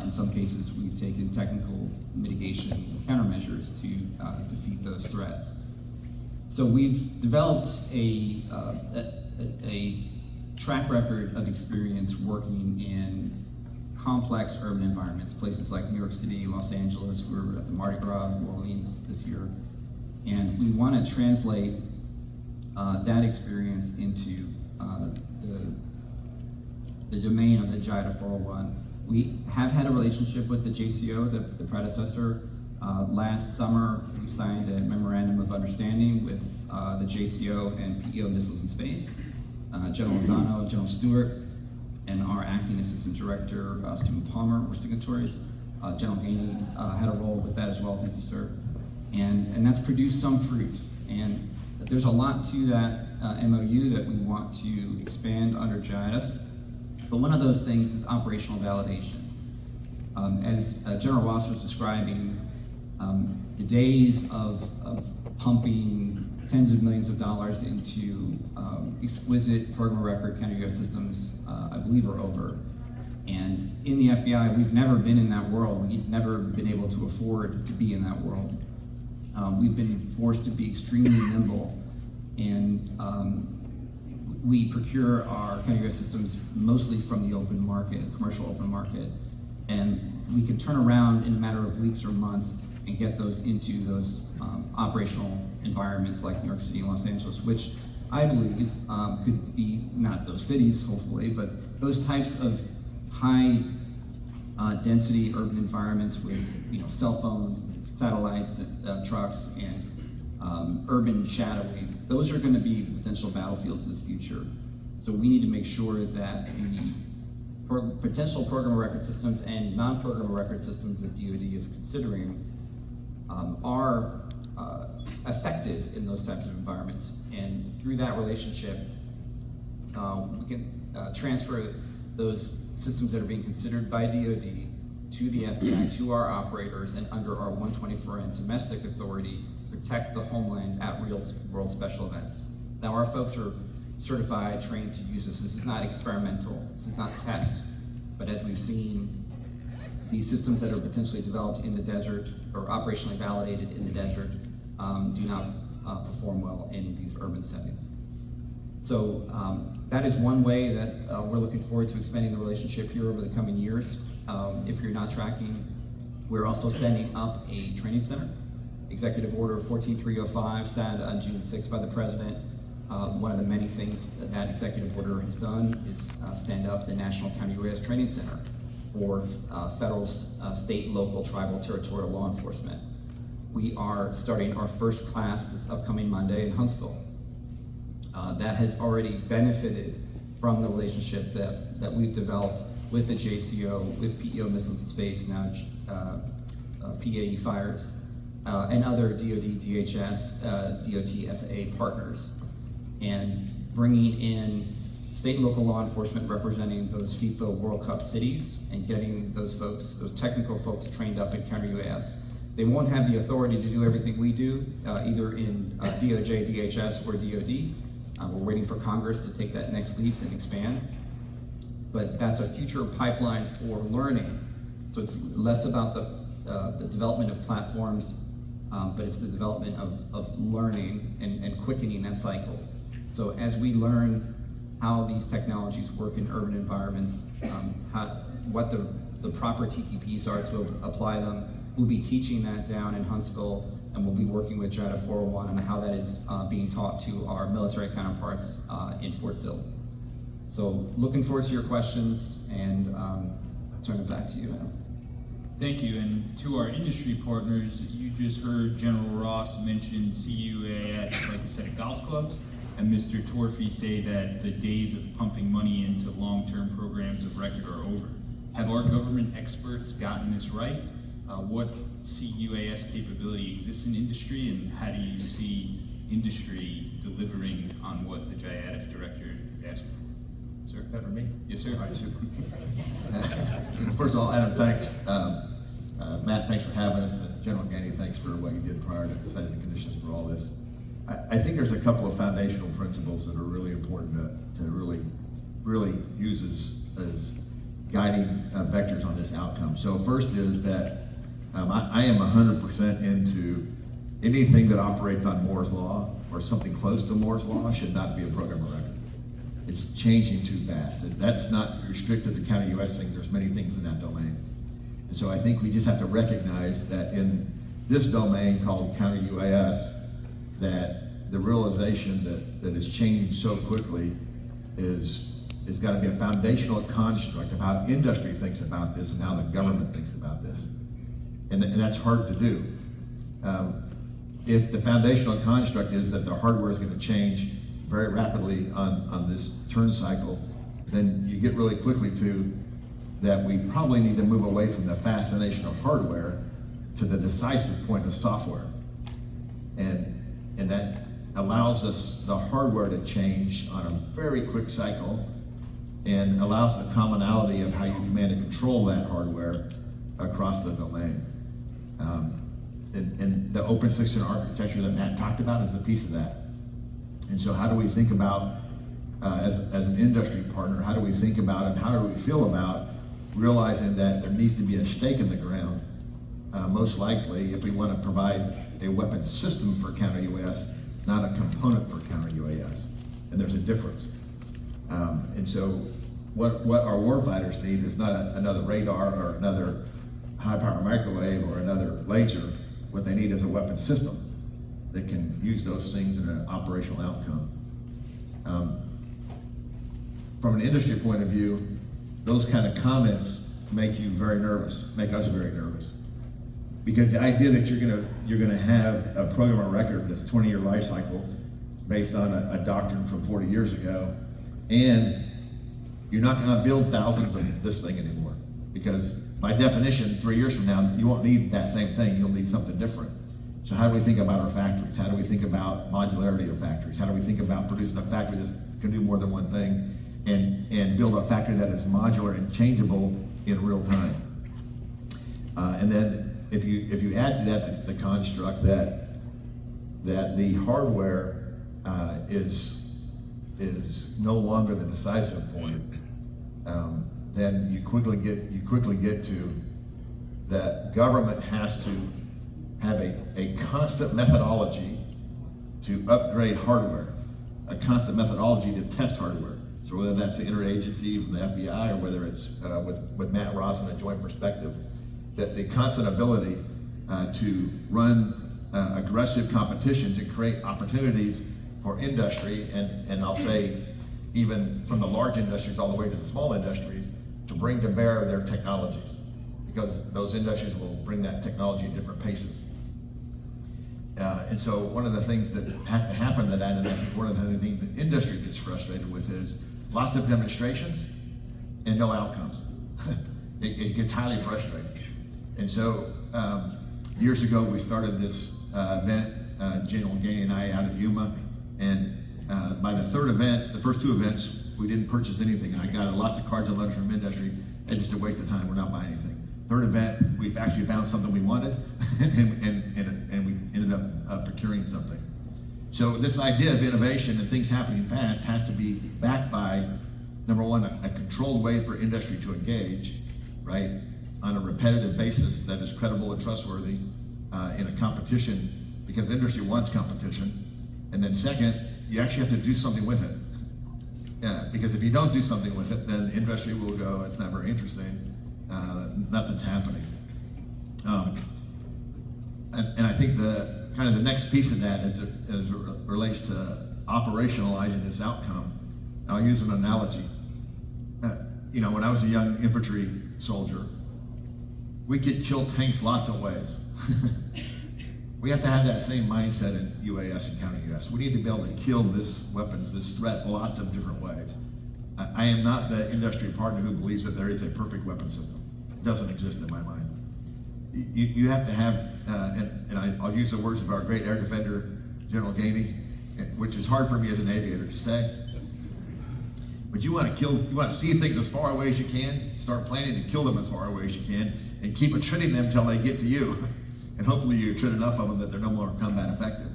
In some cases, we've taken technical mitigation countermeasures to defeat those threats. So we've developed a track record of experience working in complex urban environments, places like New York City, Los Angeles. We were at the Mardi Gras, New Orleans this year. And we want to translate that experience into the domain of the JITF401. We have had a relationship with the JCO, the predecessor. Last summer, we signed a memorandum of understanding with the JCO and PEO Missiles and Space. General Lozano, General Stewart, and our acting assistant director, Stephen Palmer, were signatories. General Gainey had a role with that as well, thank you, sir. And that's produced some fruit. And there's a lot to that MOU that we want to expand under JITF. But one of those things is operational validation. As General Ross was describing, the days of pumping tens of millions of dollars into exquisite program of record counter-UAS systems, I believe, are over. And in the FBI, we've never been in that world. We've never been able to afford to be in that world. We've been forced to be extremely nimble, and we procure our counter-UAS systems mostly from the open market, commercial open market, and we can turn around in a matter of weeks or months and get those into those operational environments like New York City and Los Angeles, which I believe could be, not those cities, hopefully, but those types of high density urban environments with cell phones, satellites, trucks, and urban shadowing. Those are going to be potential battlefields of the future. So we need to make sure that the potential program of record systems and non-program of record systems that DoD is considering are effective in those types of environments. And through that relationship, we can transfer those systems that are being considered by DoD to the FBI, to our operators, and under our 124N domestic authority, protect the homeland at real world special events. Now, our folks are certified, trained to use this. This is not experimental. This is not test. But as we've seen, these systems that are potentially developed in the desert or operationally validated in the desert do not perform well in these urban settings. So that is one way that we're looking forward to expanding the relationship here over the coming years. If you're not tracking, we're also setting up a training center. Executive Order 14305, signed on June 6th by the President. One of the many things that executive order has done is stand up the National Counter-UAS Training Center for federal, state, local, tribal, territorial law enforcement. We are starting our first class this upcoming Monday in Huntsville. That has already benefited from the relationship that we've developed with the JCO, with PEO Missiles and Space, now PAE Fires, and other DoD, DHS, DOT, FAA partners, and bringing in state and local law enforcement representing those FIFA World Cup cities and getting those folks, those technical folks, trained up in counter-UAS. They won't have the authority to do everything we do, either in DOJ, DHS, or DoD. We're waiting for Congress to take that next leap and expand. But that's a future pipeline for learning. So it's less about the development of platforms, but it's the development of learning and quickening that cycle. So as we learn how these technologies work in urban environments, what the proper TTPs are to apply them, we'll be teaching that down in Huntsville, and we'll be working with JITF401 on how that is being taught to our military counterparts in Fort Sill. So looking forward to your questions, and turn it back to you, Adam. Thank you, and to our industry partners, you just heard General Ross mention CUAS like a set of golf clubs, and Mr. Torfey say that the days of pumping money into long-term programs of record are over. Have our government experts gotten this right? What CUAS capability exists in industry, and how do you see industry delivering on what the JITF director is asking for? Sir? That for me? Yes, sir. All right, super. First of all, Adam, thanks. Matt, thanks for having us. General Gainey, thanks for what you did prior to setting the conditions for all this. I think there's a couple of foundational principles that are really important to really use as guiding vectors on this outcome. So first is that I am 100% into anything that operates on Moore's Law or something close to Moore's Law should not be a program of record. It's changing too fast. And that's not restricted to Counter-UAS things. There's many things in that domain. And so I think we just have to recognize that in this domain called Counter-UAS, that the realization that it's changing so quickly is got to be a foundational construct of how industry thinks about this and how the government thinks about this. And that's hard to do. If the foundational construct is that the hardware is going to change very rapidly on this turn cycle, then you get really quickly to that we probably need to move away from the fascination of hardware to the decisive point of software. And that allows us the hardware to change on a very quick cycle and allows the commonality of how you command and control that hardware across the domain. And the open system architecture that Matt talked about is a piece of that. And so how do we think about, as an industry partner, how do we think about and how do we feel about realizing that there needs to be a stake in the ground, most likely if we want to provide a weapon system for Counter-UAS, not a component for Counter-UAS. And there's a difference. And so what our warfighters need is not another radar or another high-power microwave or another laser. What they need is a weapon system that can use those things in an operational outcome. From an industry point of view, those kind of comments make you very nervous, make us very nervous. Because the idea that you're gonna have a program of record that's 20-year life cycle based on a doctrine from 40 years ago, and you're not gonna build thousands of this thing anymore. Because by definition, 3 years from now, you won't need that same thing, you'll need something different. So how do we think about our factories? How do we think about modularity of factories? How do we think about producing a factory that can do more than one thing and build a factory that is modular and changeable in real time? And then if you add to that the construct that the hardware is no longer the decisive point, then you quickly get to that government has to have a constant methodology to upgrade hardware, a constant methodology to test hardware. So whether that's the interagency from the FBI or whether it's with Matt Ross and a joint perspective, that the constant ability to run aggressive competition to create opportunities for industry, and I'll say even from the large industries all the way to the small industries, to bring to bear their technologies, because those industries will bring that technology at different paces. And so one of the things that has to happen to that, and I think one of the things that industry gets frustrated with is lots of demonstrations and no outcomes. It gets highly frustrating. And so years ago we started this event, General Gainey and I out at Yuma, and by the third event, the first two events, we didn't purchase anything. I got lots of cards and letters from industry, and just a waste of time, we're not buying anything. Third event, we've actually found something we wanted, and we ended up procuring something. So this idea of innovation and things happening fast has to be backed by, number one, a controlled way for industry to engage, right, on a repetitive basis that is credible and trustworthy in a competition, because industry wants competition. And then second, you actually have to do something with it. Because if you don't do something with it, then industry will go, it's not very interesting, nothing's happening. And I think the kind of the next piece of that as it relates to operationalizing this outcome, I'll use an analogy. When I was a young infantry soldier, we could kill tanks lots of ways. We have to have that same mindset in UAS and Counter-UAS. We need to be able to kill this threat lots of different ways. I am not the industry partner who believes that there is a perfect weapon system. It doesn't exist in my mind. You have to have, and I'll use the words of our great air defender, General Gainey, which is hard for me as an aviator to say. But you want to see things as far away as you can, start planning to kill them as far away as you can, and keep attriting them until they get to you. And hopefully you attrit enough of them that they're no more combat effective.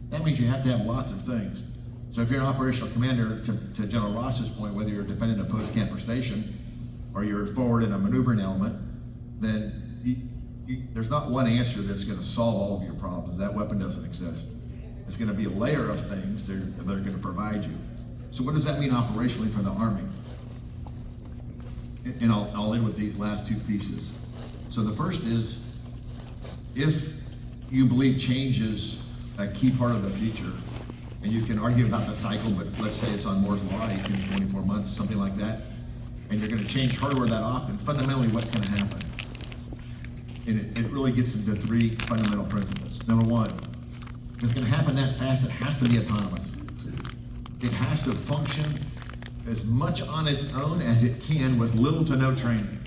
That means you have to have lots of things. So if you're an operational commander, to General Ross's point, whether you're defending a post camper station or you're forward in a maneuvering element, then there's not one answer that's going to solve all of your problems. That weapon doesn't exist. It's going to be a layer of things that are going to provide you. So what does that mean operationally for the Army? And I'll end with these last two pieces. So the first is, if you believe change is a key part of the future, and you can argue about the cycle, but let's say it's on Moore's Law, 18 to 24 months, something like that, and you're going to change hardware that often, fundamentally what's going to happen? And it really gets into three fundamental principles. Number one, if it's going to happen that fast, it has to be autonomous. It has to function as much on its own as it can with little to no training.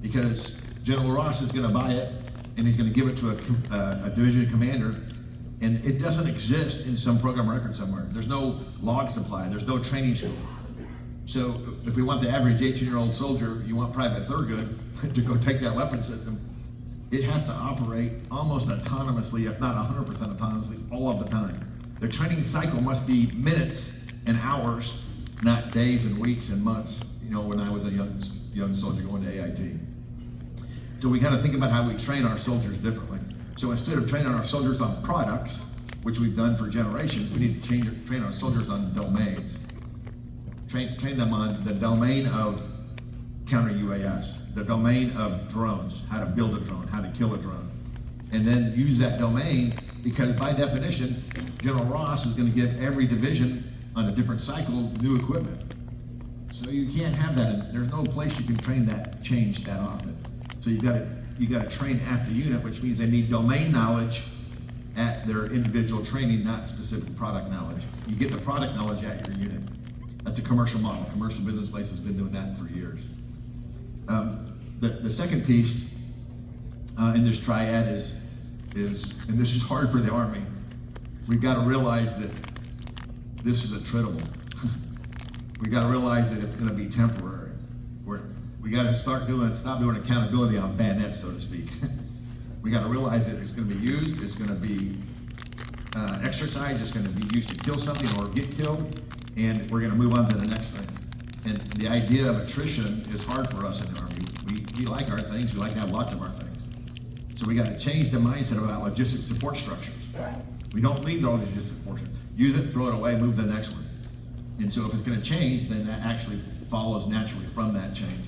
Because General Ross is going to buy it, and he's going to give it to a division commander, and it doesn't exist in some program record somewhere. There's no log supply, there's no training school. So if we want the average 18-year-old soldier, you want Private Thurgood to go take that weapon system, it has to operate almost autonomously, if not 100% autonomously, all of the time. The training cycle must be minutes and hours, not days and weeks and months, you know, when I was a young soldier going to AIT. So we got to think about how we train our soldiers differently. So instead of training our soldiers on products, which we've done for generations, we need to train our soldiers on domains. Train them on the domain of Counter-UAS, the domain of drones, how to build a drone, how to kill a drone. And then use that domain, because by definition, General Ross is going to give every division on a different cycle new equipment. So you can't have that. There's no place you can train that change that often. So you got to train at the unit, which means they need domain knowledge at their individual training, not specific product knowledge. You get the product knowledge at your unit. That's a commercial model. Commercial business places have been doing that for years. The second piece in this triad is, and this is hard for the Army, we've got to realize that this is attritable. We got to realize that it's going to be temporary. We got to stop doing accountability on bayonets, so to speak. We got to realize that it's going to be used, it's going to be exercised, it's going to be used to kill something or get killed, and we're going to move on to the next thing. And the idea of attrition is hard for us in the Army. We like our things, we like to have lots of our things. So we got to change the mindset about logistic support structures. We don't need all these logistic support structures. Use it, throw it away, move to the next one. And so if it's going to change, then that actually follows naturally from that change.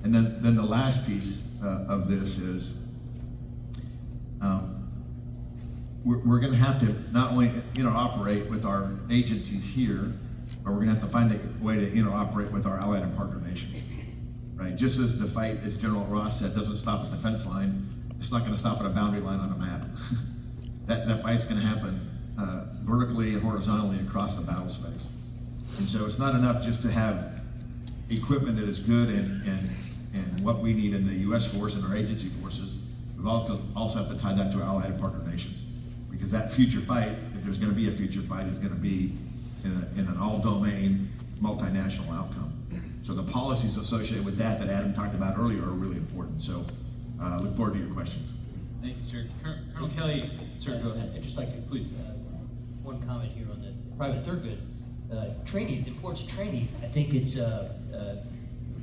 And then the last piece of this is we're going to have to not only interoperate with our agencies here, but we're going to have to find a way to interoperate with our allied and partner nations. Right? Just as the fight, as General Ross said, doesn't stop at the fence line, it's not going to stop at a boundary line on a map. that fight's going to happen vertically and horizontally across the battle space. And so it's not enough just to have equipment that is good and what we need in the U.S. force and our agency forces. We've also have to tie that to our allied and partner nations. Because that future fight, if there's going to be a future fight, is going to be in an all-domain, multinational outcome. So the policies associated with that Adam talked about earlier are really important. So look forward to your questions. Thank you, sir. Colonel Kelly, sir, go ahead. I'd just like to, Please. one comment here on the Private Thurgood. Training, the importance of training, I think it's a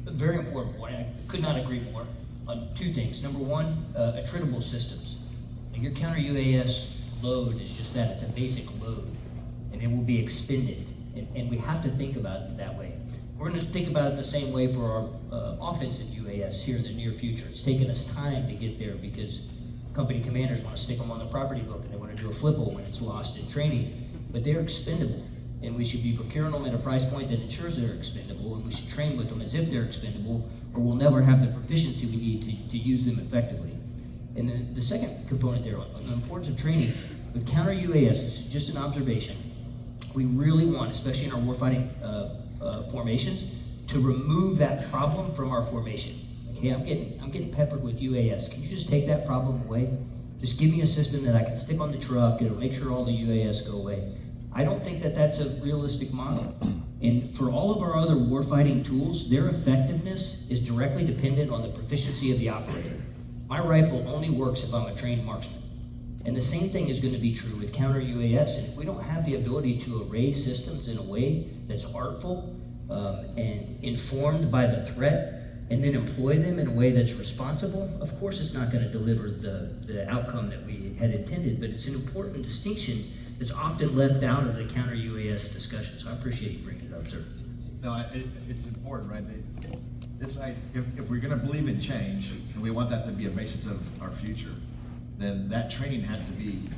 very important point. I could not agree more on two things. Number one, attritable systems. Your Counter-UAS load is just that, it's a basic load, and it will be expended, and we have to think about it that way. We're going to think about it the same way for our offensive UAS here in the near future. It's taken us time to get there because company commanders want to stick them on the property book and they want to do a flipple when it's lost in training, but they're expendable, and we should be procuring them at a price point that ensures they're expendable, and we should train with them as if they're expendable, or we'll never have the proficiency we need to use them effectively. And then the second component there, on the importance of training, with Counter-UAS, this is just an observation, we really want, especially in our warfighting formations, to remove that problem from our formation. Like, hey, I'm getting peppered with UAS. Can you just take that problem away? Just give me a system that I can stick on the truck. It'll make sure all the UAS go away. I don't think that that's a realistic model. And for all of our other warfighting tools, their effectiveness is directly dependent on the proficiency of the operator. My rifle only works if I'm a trained marksman. And the same thing is going to be true with Counter-UAS. And if we don't have the ability to array systems in a way that's artful and informed by the threat and then employ them in a way that's responsible, of course it's not going to deliver the outcome that we had intended, but it's an important distinction that's often left out of the Counter-UAS discussion. So I appreciate you bringing it up, sir. No, it's important, right? If we're gonna believe in change, and we want that to be a basis of our future, then that training has to be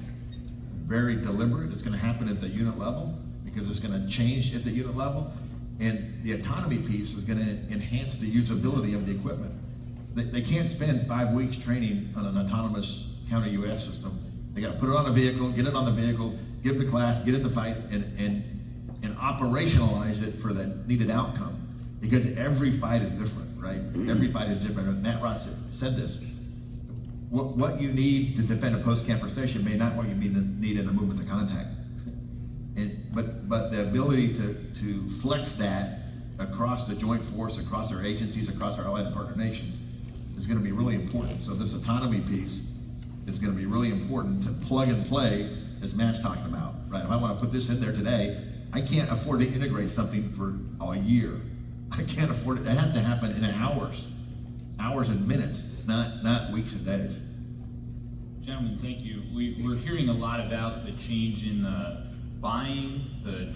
very deliberate. It's gonna happen at the unit level, because it's gonna change at the unit level. And the autonomy piece is gonna enhance the usability of the equipment. They can't spend 5 weeks training on an autonomous counter-UAS system. They gotta put it on a vehicle, get it on the vehicle, give the class, get in the fight, and operationalize it for the needed outcome. Because every fight is different, right? Every fight is different. And Matt Ross said this. What you need to defend a post-camper station may not what you need in a movement to contact. But the ability to flex that across the joint force, across our agencies, across our allied and partner nations is gonna be really important. So this autonomy piece is gonna be really important to plug and play, as Matt's talking about, right? If I wanna put this in there today, I can't afford to integrate something for a year. I can't afford it. It has to happen in hours and minutes, not weeks and days. Gentlemen, thank you. We're hearing a lot about the change in the buying, the